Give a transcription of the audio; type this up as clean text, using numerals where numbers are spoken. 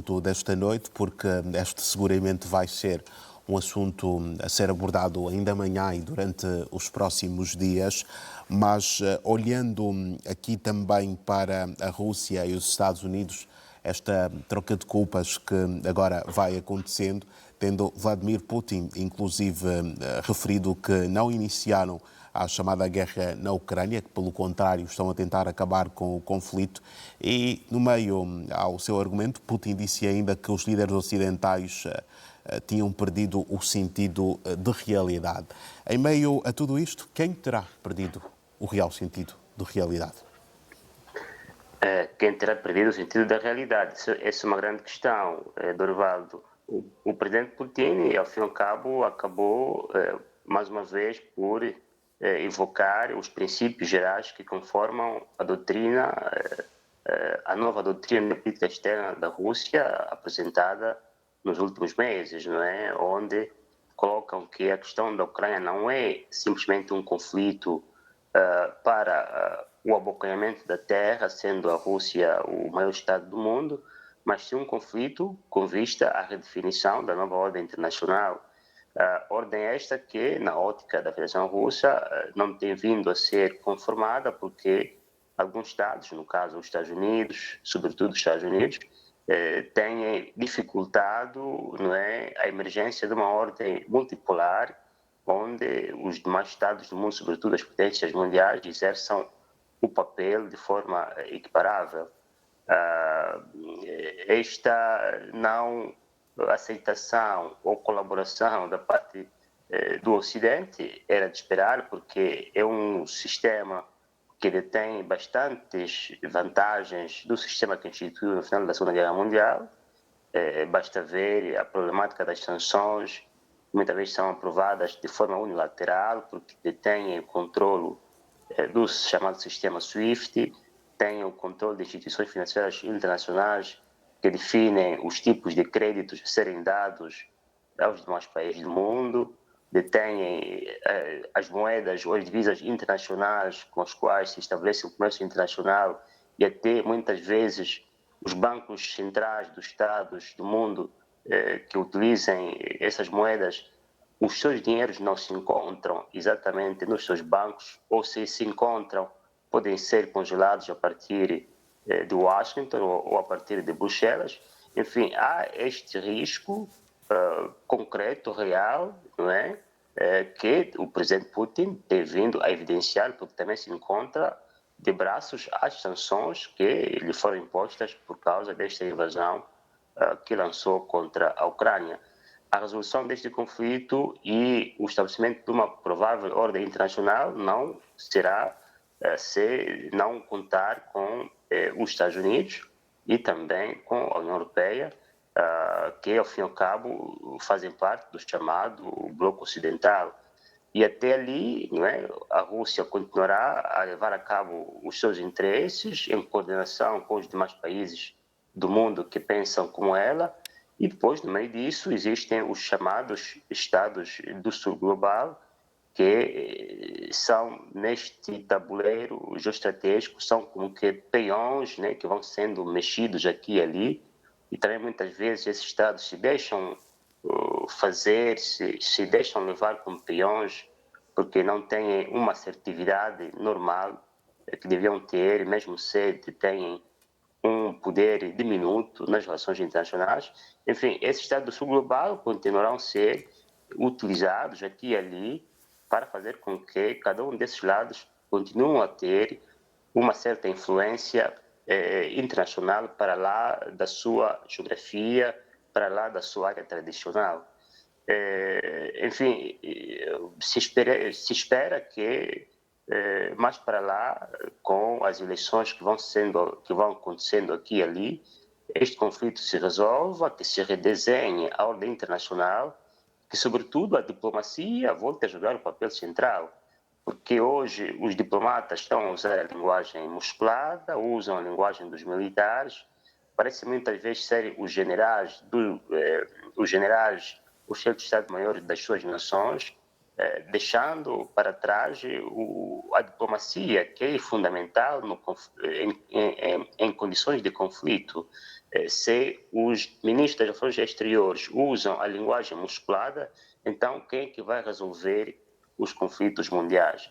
assunto desta noite, porque este seguramente vai ser um assunto a ser abordado ainda amanhã e durante os próximos dias, mas olhando aqui também para a Rússia e os Estados Unidos, esta troca de culpas que agora vai acontecendo, tendo Vladimir Putin, inclusive, referido que não iniciaram a chamada guerra na Ucrânia, que pelo contrário estão a tentar acabar com o conflito, e no meio ao seu argumento, Putin disse ainda que os líderes ocidentais tinham perdido o sentido de realidade. Em meio a tudo isto, quem terá perdido o real sentido de realidade? Quem terá perdido o sentido da realidade? Essa é uma grande questão, Dorivaldo. O presidente Putin, ao fim e ao cabo, acabou, mais uma vez, por evocar os princípios gerais que conformam a doutrina, a nova doutrina de política externa da Rússia, apresentada nos últimos meses, não é? Onde colocam que a questão da Ucrânia não é simplesmente um conflito para o abocanhamento da terra, sendo a Rússia o maior Estado do mundo, mas sim um conflito com vista à redefinição da nova ordem internacional. Ordem esta que, na ótica da Federação Russa, não tem vindo a ser conformada porque alguns Estados, no caso os Estados Unidos, sobretudo os Estados Unidos, têm dificultado, não é, a emergência de uma ordem multipolar onde os demais Estados do mundo, sobretudo as potências mundiais, exerçam o papel de forma equiparável. Esta não aceitação ou colaboração da parte do Ocidente era de esperar, porque é um sistema que detém bastantes vantagens do sistema que instituiu no final da Segunda Guerra Mundial. Basta ver a problemática das sanções, muitas vezes são aprovadas de forma unilateral, porque detêm o controle do chamado sistema SWIFT, têm o controle de instituições financeiras internacionais que definem os tipos de créditos a serem dados aos demais países do mundo, detêm as moedas ou as divisas internacionais com as quais se estabelece o comércio internacional e até muitas vezes os bancos centrais dos Estados do mundo que utilizem essas moedas, os seus dinheiros não se encontram exatamente nos seus bancos, ou se encontram, podem ser congelados a partir de Washington ou a partir de Bruxelas. Enfim, há este risco concreto, real, não é? Que o presidente Putin tem vindo a evidenciar, porque também se encontra de braços às sanções que lhe foram impostas por causa desta invasão que lançou contra a Ucrânia. A resolução deste conflito e o estabelecimento de uma provável ordem internacional não será se não contar com os Estados Unidos e também com a União Europeia, que, ao fim e ao cabo, fazem parte do chamado Bloco Ocidental. E até ali, não é, a Rússia continuará a levar a cabo os seus interesses em coordenação com os demais países do mundo que pensam como ela, e depois, no meio disso, existem os chamados Estados do Sul Global, que são, neste tabuleiro geoestratégico, são como que peões, né, que vão sendo mexidos aqui e ali, e também muitas vezes esses Estados se deixam fazer, se deixam levar como peões, porque não têm uma assertividade normal que deviam ter, mesmo se têm um poder diminuto nas relações internacionais. Enfim, esses Estados do Sul Global continuarão a ser utilizados aqui e ali para fazer com que cada um desses lados continue a ter uma certa influência internacional para lá da sua geografia, para lá da sua área tradicional. Enfim, se espera que mais para lá, com as eleições que vão acontecendo aqui e ali, este conflito se resolva, que se redesenhe a ordem internacional, que sobretudo a diplomacia volte a jogar um papel central, porque hoje os diplomatas estão a usar a linguagem musculada, usam a linguagem dos militares, parece muitas vezes serem os generais, os chefes de Estado-Maior das suas nações, deixando para trás a diplomacia, que é fundamental em condições de conflito. Se os ministros das Relações Exteriores usam a linguagem musculada, então quem é que vai resolver os conflitos mundiais?